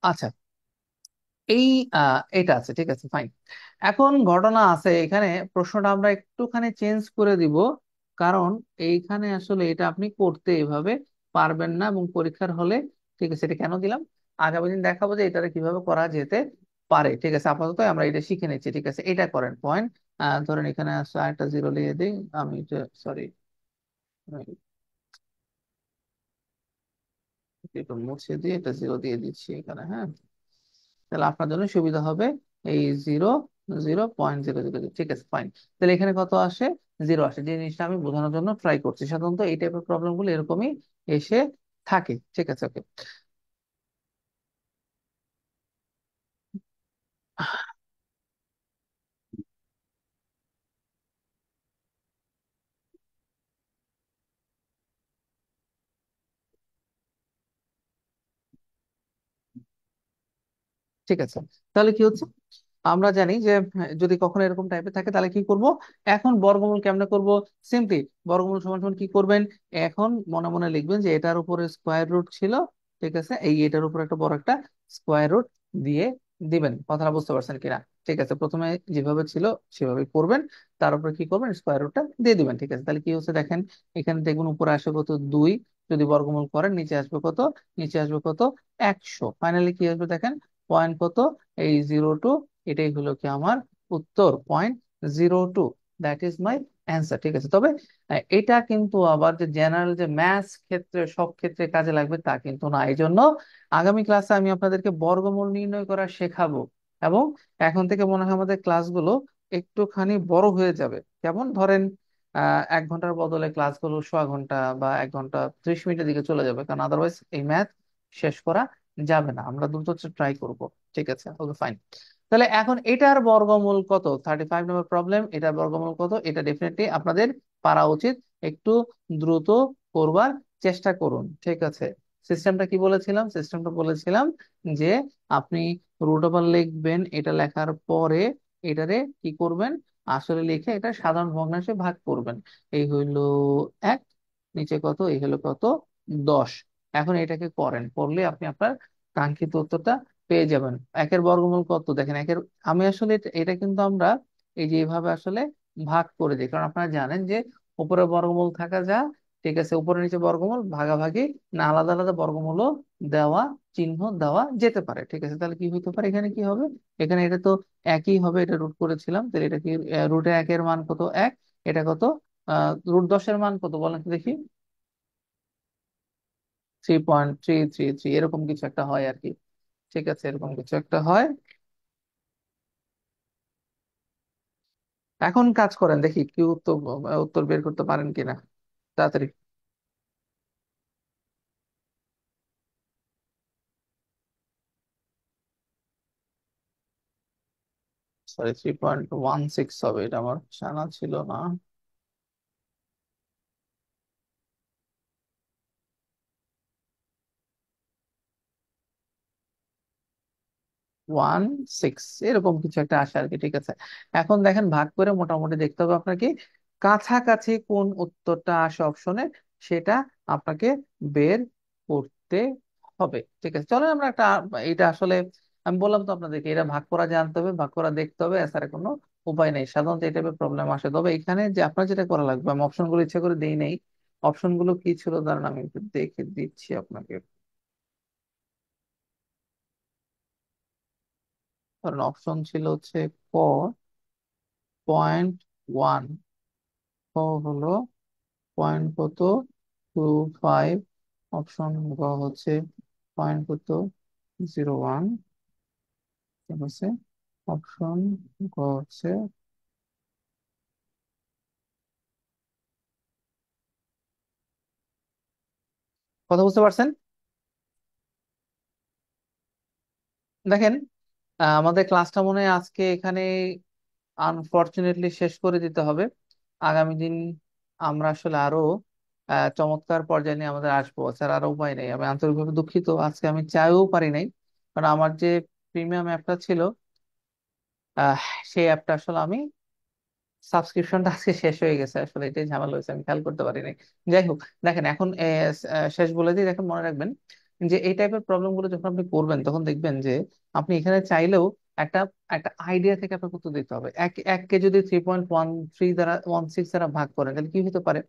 আচ্ছা, এই এটা আছে। ঠিক আছে, ফাইন। এখন ঘটনা আছে এখানে, প্রশ্নটা আমরা একটুখানি চেঞ্জ করে দিব। কারণ এইখানে আসলে এটা আপনি করতে এভাবে পারবেন না, এবং পরীক্ষার হলে, ঠিক আছে, এটা কেন দিলাম, আগামী দিন দেখাবো যে এটা কিভাবে করা যেতে পারে। ঠিক আছে, আপাতত আমরা এটা শিখে নিচ্ছি। ঠিক আছে, এটা করেন পয়েন্ট। ধরেন এখানে আসলে একটা জিরো লিখে দিই আমি, সরি, একটু মুছে দিয়ে এটা জিরো দিয়ে দিচ্ছি এখানে, হ্যাঁ। তাহলে আপনার জন্য সুবিধা হবে, এই জিরো, 0.00, ঠিক আছে, ফাইন। তাহলে এখানে কত আসে? জিরো আসে। যে জিনিসটা আমি বোঝানোর জন্য ট্রাই করছি, সাধারণত এই টাইপের প্রবলেম গুলো এরকমই এসে থাকে। ঠিক আছে, ওকে। ঠিক আছে, তাহলে কি হচ্ছে, আমরা জানি যে যদি কখনো এরকম টাইপের থাকে তাহলে কি করব। এখন বর্গমূল কেমনে করব? সিম্পলি বর্গমূল সমান সমান কি করবেন, এখন মনে মনে লিখবেন যে এটার উপরে স্কোয়ার রুট ছিল, ঠিক আছে, এই এটার উপর একটা বড় একটা স্কোয়ার রুট দিয়ে দিবেন। কথাটা বুঝতে পারছেন কিনা? ঠিক আছে, প্রথমে যেভাবে ছিল সেভাবে করবেন, তার উপরে কি করবেন, স্কোয়ার রুটটা দিয়ে দিবেন। ঠিক আছে, তাহলে কি হচ্ছে দেখেন, এখানে দেখবেন উপরে আসবে কত, 2। যদি বর্গমূল করেন নিচে আসবে কত, নিচে আসবে কত, 100। ফাইনালি কি আসবে দেখেন, পয়েন্ট কত, এই 0.2। এটাই হলো কি আমার উত্তর, 0.02। That is my answer. ঠিক আছে, তবে এটা কিন্তু আবার যে জেনারেল যে ম্যাথস ক্ষেত্রে সব ক্ষেত্রে কাজে লাগবে তা কিন্তু না। এই জন্য আগামী ক্লাসে আমি আপনাদেরকে বর্গমূল নির্ণয় করা শেখাবো, এবং এখন থেকে মনে হয় আমাদের ক্লাসগুলো একটুখানি বড় হয়ে যাবে। যেমন ধরেন 1 ঘন্টার বদলে ক্লাসগুলো সোয়া ঘন্টা বা 1 ঘন্টা 30 মিনিটের দিকে চলে যাবে, কারণ আদারওয়াইজ এই ম্যাথ শেষ করা যাবে না। আমরা দ্রুত ট্রাই করব। ঠিক আছে, ওকে, ফাইন। তাহলে এখন এটার বর্গমূল কত, 35 নম্বর প্রবলেম, এটার বর্গমূল কত, এটা ডেফিনেটলি আপনাদের পারা উচিত। একটু দ্রুত করবার চেষ্টা করুন। ঠিক আছে, সিস্টেমটা কি বলেছিলাম, সিস্টেমটা বলেছিলাম যে আপনি রুট ওভার লিখবেন, এটা লেখার পরে এটারে কি করবেন, আসলে লিখে এটা সাধারণ ভগ্নাংশে ভাগ করবেন। এই হইলো 1, নিচে কত, এই হলো কত, 10। এখন এটাকে করেন, করলে আপনি আপনার কাঙ্ক্ষিত উত্তরটা পেয়ে যাবেন। একের বর্গমূল কত দেখেন, আমি আসলে এটা কিন্তু আমরা এই যে এইভাবে আসলে ভাগ করে দিই, কারণ আপনারা জানেন যে উপরে বর্গমূল থাকা যা, ঠিক আছে, উপরে নিচে বর্গমূল ভাগাভাগি না, আলাদা আলাদা বর্গমূলও দেওয়া, চিহ্ন দেওয়া যেতে পারে। ঠিক আছে, তাহলে কি হতে পারে, এখানে কি হবে, এখানে এটা তো একই হবে, এটা রুট করেছিলাম, তাহলে এটা কি, রুটে 1-এর মান কত, 1। এটা কত, √10-এর মান কত বলেন তো দেখি, 3.333, এরকম কিছু একটা হয় আর কি। ঠিক আছে, এরকম কিছু একটা হয়। এখন কাজ করেন, দেখি কি উত্তর, উত্তর বের করতে পারেন কিনা তাড়াতাড়ি। সরি, 3.16 হবে, এটা আমার জানা ছিল না। 16 এরকম কিছু একটা আসে আর কি। ঠিক আছে, এখন দেখেন ভাগ করে মোটামুটি দেখতে হবে আপনাকে কাছাকাছি কোন উত্তরটা আসে অপশনে, সেটা আপনাকে বের করতে হবে। ঠিক আছে, চলেন আমরা একটা, এটা আসলে আমি বললাম তো আপনাদেরকে, এটা ভাগ করা জানতে হবে, ভাগ করা দেখতে হবে, এছাড়া কোনো উপায় নেই। সাধারণত এই টাইপের প্রবলেম আসে। তবে এখানে যে আপনার যেটা করা লাগবে, আমি অপশনগুলো ইচ্ছা করে দেই নেই। অপশনগুলো কি ছিল দাঁড়ান আমি একটু দেখে দিচ্ছি আপনাকে। কারণ অপশন ছিল হচ্ছে ক, 0.1, ক হলো পয়েন্ট কত, 2.5। অপশন গ হচ্ছে পয়েন্ট কত, 0.1। ঠিক আছে, অপশন গ হচ্ছে, কথা বুঝতে পারছেন? দেখেন, আমাদের ক্লাসটা মনে হয় আজকে এখানে আনফরচুনেটলি শেষ করে দিতে হবে। আগামী দিন আমরা আসলে আরো চমৎকার পর্যায়ে নিয়ে আমাদের আসবো, স্যার, আরো উপায় নেই। আমি আন্তরিকভাবে দুঃখিত, আজকে আমি চাইও পারি নাই, কারণ আমার যে প্রিমিয়াম অ্যাপটা ছিল, আহ, সেই অ্যাপটা আসলে আমি সাবস্ক্রিপশনটা আজকে শেষ হয়ে গেছে, আসলে এটাই ঝামেলা হয়েছে, আমি খেয়াল করতে পারিনি। যাই হোক, দেখেন এখন শেষ বলে দিই, দেখেন মনে রাখবেন যে এই টাইপের প্রবলেম গুলো যখন আপনি করবেন তখন দেখবেন যে আপনি এখানে চাইলেও একটা একটা আইডিয়া থেকে আপনাকে উত্তর দিতে হবে। এককে যদি 3.13 দ্বারা 16 দ্বারা ভাগ করেন তাহলে কি হতে পারে?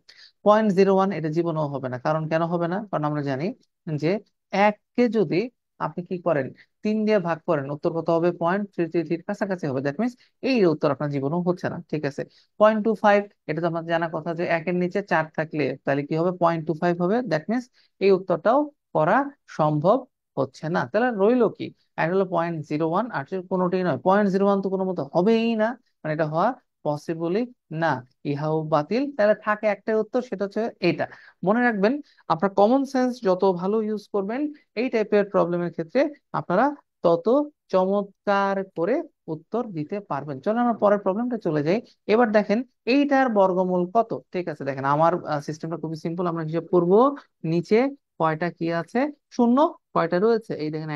0.01। এটা জীবনেও হবে না। কারণ কেন হবে না? কারণ আমরা জানি যে এককে যদি আপনি কি করেন, 3 দিয়ে ভাগ করেন, উত্তর কত হবে? 0.333 কাছাকাছি হবে। দ্যাট মিনস এই উত্তর আপনার জীবনেও হচ্ছে না। ঠিক আছে। 0.25, এটা তো আমার জানা কথা যে একের নিচে 4 থাকলে তাহলে কি হবে? 0.25 হবে। দ্যাট মিনস এই উত্তরটাও করা সম্ভব হচ্ছে না। তাহলে রইলো কি? একটা হলো 0.01, আর কোনোটাই নয়। 0.01 তো কোনো মতো হবেই না, মানে এটা হওয়া পসিবলই না। ইহাও বাতিল। তাহলে থাকে একটাই উত্তর, সেটা হচ্ছে এটা। মনে রাখবেন, আপনার কমন সেন্স যত ভালো ইউজ করবেন এই টাইপের প্রবলেমের ক্ষেত্রে, আপনারা তত চমৎকার করে উত্তর দিতে পারবেন। চলো আমরা পরের প্রবলেমটা চলে যাই। এবার দেখেন এইটার বর্গমূল কত। ঠিক আছে, দেখেন আমার সিস্টেমটা খুবই সিম্পল। আমরা হিসাব করব নিচে কয়টা কি আছে, শূন্য কয়টা রয়েছে। এই দেখেন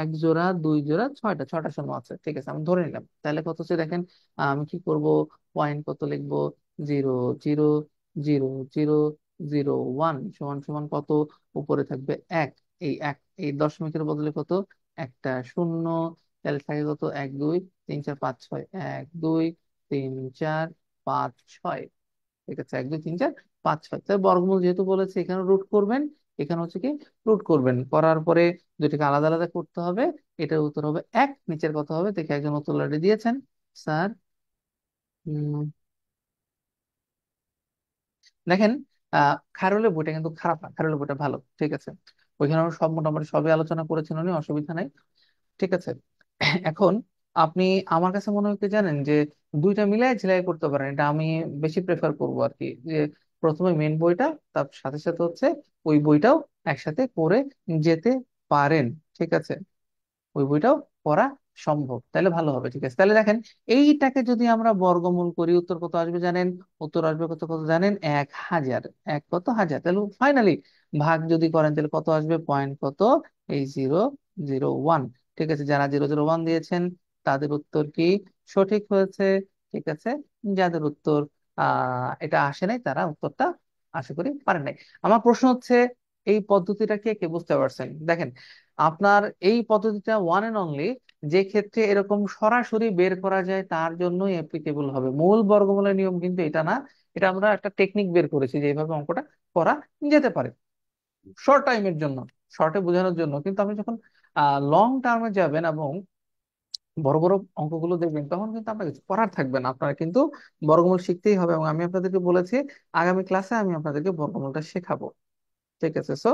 এক জোড়া, দুই জোড়া, ছয়টা, ছয়টা শূন্য আছে। ঠিক আছে, আমি ধরে নিলাম। তাহলে কত হচ্ছে দেখেন, আমি কি করব, পয়েন্ট কত লিখবো? 0, 0, 0, 0, 0, 1 সমান সমান কত? উপরে থাকবে এক। এক, এই দশমিকের বদলে কত? একটা শূন্য। তাহলে থাকে কত? 1, 2, 3, 4, 5, 6। 1, 2, 3, 4, 5, 6। ঠিক আছে, 1, 2, 3, 4, 5, 6। তাহলে বর্গমূল যেহেতু বলেছে, এখানে রুট করবেন। এখানে হচ্ছে কি, রুট করবেন। করার পরে দুইটাকে আলাদা আলাদা করতে হবে। এটার উত্তর হবে এক। নিচের কত হবে দেখে একজন উত্তর অলরেডি দিয়েছেন, স্যার। দেখেন, খায়রুলের বইটা কিন্তু খারাপ না, খায়রুলের বইটা ভালো। ঠিক আছে, ওইখানে আমরা সব মোটামুটি সবই আলোচনা করেছেন উনি, অসুবিধা নাই। ঠিক আছে। এখন আপনি, আমার কাছে মনে হয় কি জানেন, যে দুইটা মিলাই ঝিলাই করতে পারেন। এটা আমি বেশি প্রেফার করবো আর কি। যে প্রথমে মেন বইটা, তার সাথে সাথে হচ্ছে ওই বইটাও একসাথে করে যেতে পারেন। ঠিক আছে, ওই বইটাও পড়া সম্ভব, তাহলে ভালো হবে। ঠিক আছে, তাহলে দেখেন এইটাকে যদি আমরা বর্গমূল করি, উত্তর কত আসবে জানেন? উত্তর আসবে কত, কত জানেন? 1000। এক কত? হাজার। তাহলে ফাইনালি ভাগ যদি করেন তাহলে কত আসবে? পয়েন্ট কত? এই 0, 0, 1। ঠিক আছে, যারা 0, 0, 1 দিয়েছেন তাদের উত্তর কি সঠিক হয়েছে? ঠিক আছে। যাদের উত্তর এটা আসে নাই, তারা উত্তরটা আশা করি পারেন নাই। আমার প্রশ্ন হচ্ছে, এই পদ্ধতিটা কে কে বুঝতে পারছেন? দেখেন, আপনার এই পদ্ধতিটা ওয়ান এন্ড অনলি যে ক্ষেত্রে এরকম সরাসরি বের করা যায় তার জন্যই অ্যাপ্লিকেবল হবে। মূল বর্গমূলের নিয়ম কিন্তু এটা না। এটা আমরা একটা টেকনিক বের করেছি যে এইভাবে অঙ্কটা করা যেতে পারে শর্ট টাইমের জন্য, শর্টে বোঝানোর জন্য। কিন্তু আপনি যখন লং টার্মে যাবেন এবং বড় বড় অঙ্কগুলো দেখবেন, তখন কিন্তু আপনার কিছু করার থাকবে না। আপনারা কিন্তু বর্গমূল শিখতেই হবে, এবং আমি আপনাদেরকে বলেছি আগামী ক্লাসে আমি আপনাদেরকে বর্গমূলটা শেখাবো। ঠিক আছে, সো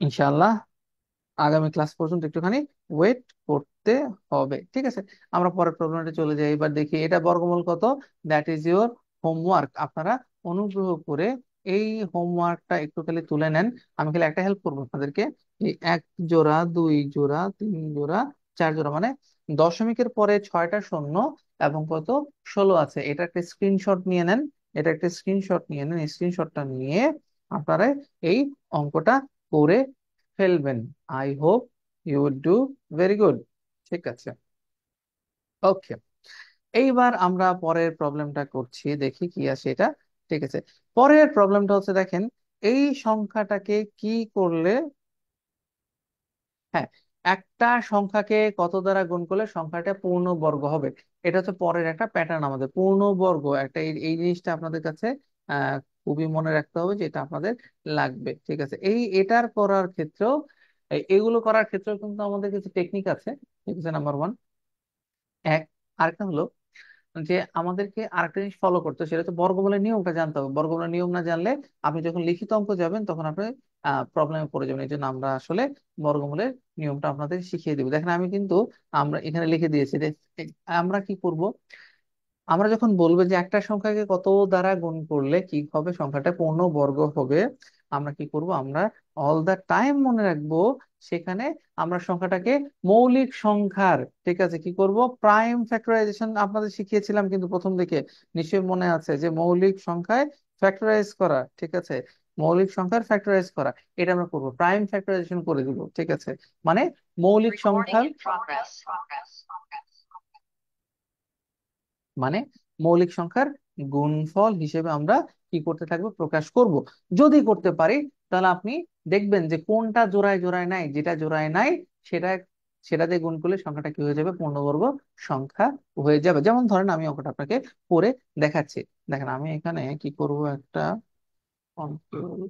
ইনশাআল্লাহ আগামী ক্লাস পর্যন্ত একটুখানি ওয়েট করতে হবে। ঠিক আছে, আমরা পরের প্রবলেমটা চলে যাই। এবার দেখি এটা বর্গমূল কত। That is your homework. আপনারা অনুগ্রহ করে এই হোমওয়ার্কটা একটু খালি তুলে নেন। আমি খালি একটা হেল্প করবো আপনাদেরকে। এই এক জোড়া, দুই জোড়া, তিন জোড়া, চার জোড়া, মানে দশমিকের পরে ছয়টা শূন্য এবং কত 16 আছে, এটা একটা স্ক্রিনশট নিয়ে নেন। এটা একটা স্ক্রিনশট নিয়ে নেন। স্ক্রিনশটটা নিয়ে আপনারা এই অঙ্কটা করে ফেলবেন। I hope you will do very good. ঠিক আছে, ওকে। এইবার আমরা পরের প্রবলেমটা করছি, দেখি কি আসে এটা। ঠিক আছে, পরের প্রবলেমটা হচ্ছে দেখেন, এই সংখ্যাটাকে কি করলে, হ্যাঁ, একটা সংখ্যাকে কত দ্বারা গুণ করলে সংখ্যাটা পূর্ণবর্গ হবে। এটা হচ্ছে পরের একটা প্যাটার্ন। আমাদের পূর্ণবর্গ একটা, এই জিনিসটা আপনাদের কাছে আহ খুবই মনে রাখতে হবে, যে এটা আপনাদের লাগবে। ঠিক আছে, এটার করার ক্ষেত্রেও, এগুলো করার ক্ষেত্রেও কিন্তু আমাদের কিছু টেকনিক আছে। ঠিক আছে, নাম্বার ওয়ান। এক, আরেকটা হলো যে আমাদেরকে আরেকটা জিনিস ফলো করতে হবে, সেটা হচ্ছে বর্গমূলের নিয়মটা জানতে হবে। বর্গমূলের নিয়ম না জানলে আপনি যখন লিখিত অঙ্ক যাবেন তখন আপনি প্রবলেমে পড়ে যাবেন। এই জন্য আমরা আসলে বর্গমূলের নিয়মটা আপনাদের শিখিয়ে দেবো। দেখেন আমি কিন্তু, আমরা এখানে লিখে দিয়েছি যে আমরা কি করব। আমরা যখন বলবো যে একটা সংখ্যাকে কত দ্বারা গুণ করলে কি হবে, সংখ্যাটা পূর্ণ বর্গ হবে, আমরা কি করব, আমরা অল দা টাইম মনে রাখবো সেখানে আমরা সংখ্যাটাকে মৌলিক সংখ্যার, ঠিক আছে, কি করব, প্রাইম ফ্যাক্টরাইজেশন আপনাদের শিখিয়েছিলাম কিন্তু প্রথম দিকে, নিশ্চয়ই মনে আছে যে মৌলিক সংখ্যায় ফ্যাক্টরাইজ করা। ঠিক আছে, মৌলিক সংখ্যার ফ্যাক্টরাইজ করা, এটা আমরা করব, প্রাইম ফ্যাক্টরাইজেশন করে দিব। ঠিক আছে, মানে মৌলিক সংখ্যার, মানে মৌলিক সংখ্যার গুণফল হিসেবে আমরা কি করতে থাকবো, প্রকাশ করব। যদি করতে পারি তাহলে আপনি দেখবেন যে কোনটা জোড়ায় জোড়ায় নাই, যেটা জোড়ায় নাই সেটা সেটা দিয়ে গুণ করলে সংখ্যাটা কি হয়ে যাবে, পূর্ণবর্গ সংখ্যা হয়ে যাবে। যেমন ধরেন আমি অঙ্কটা আপনাকে করে দেখাচ্ছি। দেখেন আমি এখানে কি করব, একটা কন্ট্রোল,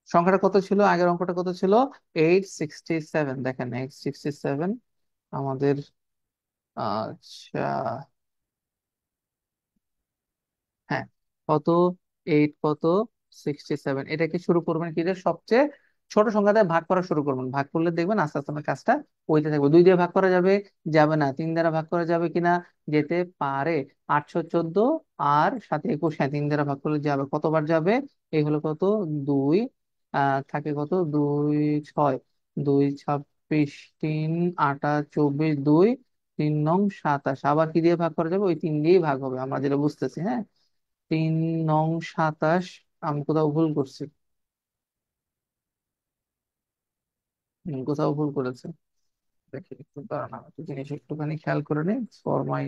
সংখ্যাটা কত ছিল, আগের অঙ্কটা কত ছিল, 867। দেখেন 867 আমাদের, আচ্ছা, হ্যাঁ, কত, 67, এটাকে শুরু করবেন কি দিয়ে, সবচেয়ে ছোট সংখ্যা দিয়ে ভাগ করা শুরু করবেন। ভাগ করলে দেখবেন আস্তে আস্তে আপনার কাজটা হইতে থাকবে। 2 দিয়ে ভাগ করা যাবে, যাবে না। 3 দ্বারা ভাগ করা যাবে কিনা, যেতে পারে। 814 আর 7 21, হ্যাঁ 3 দ্বারা ভাগ করলে যাবে। কতবার যাবে, এই হলো কত, 2, থাকে কত, 2 6, 2 26, 3 28, 24, 2 3 নং 27। আবার কি দিয়ে ভাগ করা যাবে, ওই 3 দিয়েই ভাগ হবে, আমরা যেটা বুঝতেছি। হ্যাঁ, 3 নং 27। আমি কোথাও ভুল করছি, কোথাও ভুল করেছে। দেখি একটু দাঁড়ান, আমি একটু জিনিস একটুখানি খেয়াল করে নিই ফর মাই,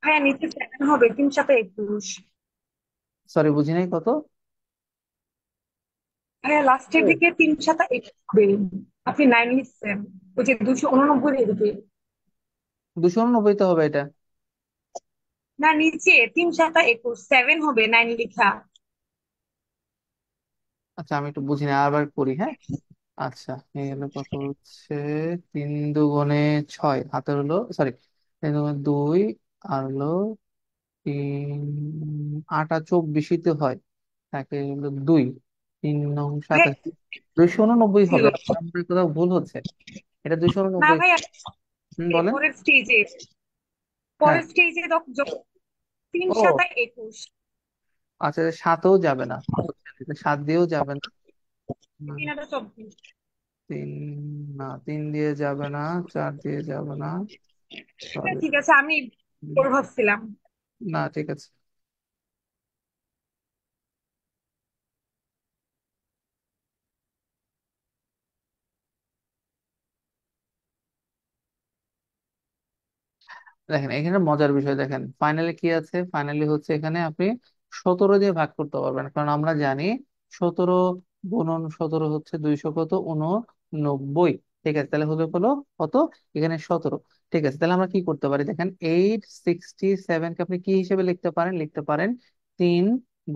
হ্যাঁ, নিচে 7 হবে, 3 7 21। সরি বুঝি নাই, কত, হ্যাঁ, লাস্টের দিকে 3 7 21 হবে। আপনি 9 লিখছেন, ওই যে 289 এদিকে। 289 তো হবে এটা। না, নিচে 3 7 21, 7 হবে 9 লিখা। আচ্ছা আমি একটু বুঝি না, আবার করি, হ্যাঁ। আচ্ছা, এই হলো কত হচ্ছে, 3 2 গুণে 6, হাতে হলো, সরি, 3 2 গুণে 2, আর হলো 3 8 আর 24 হয়, থাকে হলো 2, 3 নং 27, হ্যাঁ, 289 ছিল। হবে। আমার কোথাও ভুল হচ্ছে, এটা দুইশো না উননব্বই ভাই, বলেন। পরের স্টেজে, হ্যাঁ, পরের স্টেজে যখন তিন ও সাতা একুশ আচ্ছা, 7ও যাবে না, 7 দিয়েও যাবে না। হুম, 3 8 24। 3, না 3 দিয়ে যাবে না, 4 দিয়ে যাবে না, হ্যাঁ, সরি, ঠিক আছে, আমি ওর ভাবছিলাম। না ঠিক আছে। দেখেন এখানে মজার বিষয়, দেখেন ফাইনালি কি আছে, ফাইনালি হচ্ছে এখানে আপনি 17 দিয়ে ভাগ করতে পারবেন, কারণ আমরা জানি 17 গুণন 17 হচ্ছে 200 কত, 89। ঠিক আছে, তাহলে হলো হলো কত, এখানে 17। ঠিক আছে, তাহলে আমরা কি করতে পারি, দেখেন 867 কে আপনি কি হিসেবে লিখতে পারেন, লিখতে পারেন 3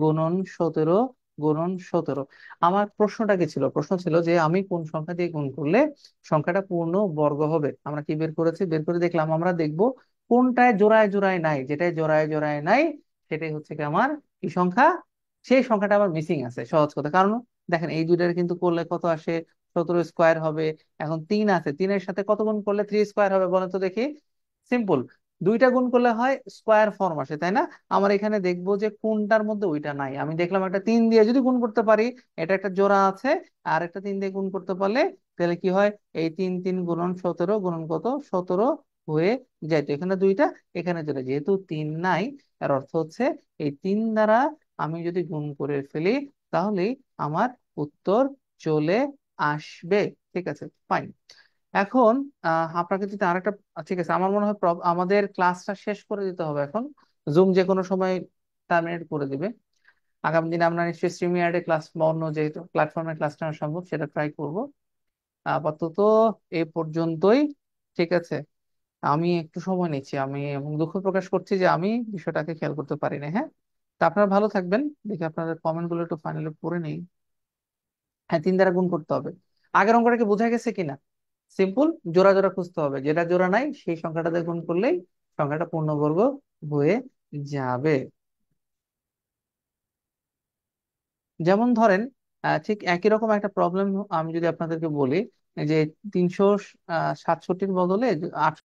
গুণন 17 গুণন 17। আমার প্রশ্নটা কি ছিল, প্রশ্ন ছিল যে আমি কোন সংখ্যা দিয়ে গুণ করলে সংখ্যাটা পূর্ণ বর্গ হবে। আমরা কি বের করেছি, বের করে দেখলাম, আমরা দেখবো কোনটায় জোড়ায় জোড়ায় নাই, যেটাই জোড়ায় জোড়ায় নাই সেটাই হচ্ছে কি আমার কি সংখ্যা, সেই সংখ্যাটা আমার মিসিং আছে। সহজ কথা, কারণ দেখেন এই দুইটার কিন্তু করলে কত আসে, 17 স্কোয়ার হবে। এখন 3 আছে, 3-এর সাথে কত গুণ করলে 3 স্কোয়ার হবে বলেন তো দেখি, সিম্পল, দুইটা গুণ করলে হয় স্কোয়ার ফর্ম আসে, তাই না? আমার এখানে দেখবো যে কোনটার মধ্যে ওইটা নাই। আমি দেখলাম একটা 3 দিয়ে যদি গুণ করতে পারি, এটা একটা জোড়া আছে, আর একটা 3 দিয়ে গুণ করতে পারলে তাহলে কি হয়, এই 3 3 গুণন 17 গুণন কত, 17 হয়ে যাইতো। এখানে দুইটা, এখানে যেটা, যেহেতু 3 নাই, এর অর্থ হচ্ছে এই 3 দ্বারা আমি যদি গুণ করে ফেলি তাহলেই আমার উত্তর চলে আসবে। ঠিক আছে, ফাইন। এখন আপনাকে যদি আরেকটা, ঠিক আছে, আমার মনে হয় আমাদের ক্লাসটা শেষ করে দিতে হবে এখন। জুম যে কোনো সময় টার্মিনেট করে দিবে। আগামী দিনে আমরা নিশ্চয়ই স্ট্রিমইয়ার্ডে ক্লাস বা অন্য যে প্ল্যাটফর্মে ক্লাস নেওয়া সম্ভব সেটা ট্রাই করব। আপাতত এই পর্যন্তই। ঠিক আছে, আমি একটু সময় নিচ্ছি, আমি এবং দুঃখ প্রকাশ করছি যে আমি বিষয়টাকে খেয়াল করতে পারিনি। হ্যাঁ, তা আপনারা ভালো থাকবেন। দেখি আপনাদের কমেন্ট গুলো একটু ফাইনালি পড়ে নেই। হ্যাঁ, 3 দ্বারা গুণ করতে হবে। আগের অঙ্কটাকে বোঝা গেছে কিনা, সিম্পল, জোড়া জোড়া খুঁজতে হবে, যেটা জোড়া নাই সেই সংখ্যাটাতে গুণ করলেই সংখ্যাটা পূর্ণবর্গ হয়ে যাবে। যেমন ধরেন ঠিক একই রকম একটা প্রবলেম আমি যদি আপনাদেরকে বলি যে 367-র বদলে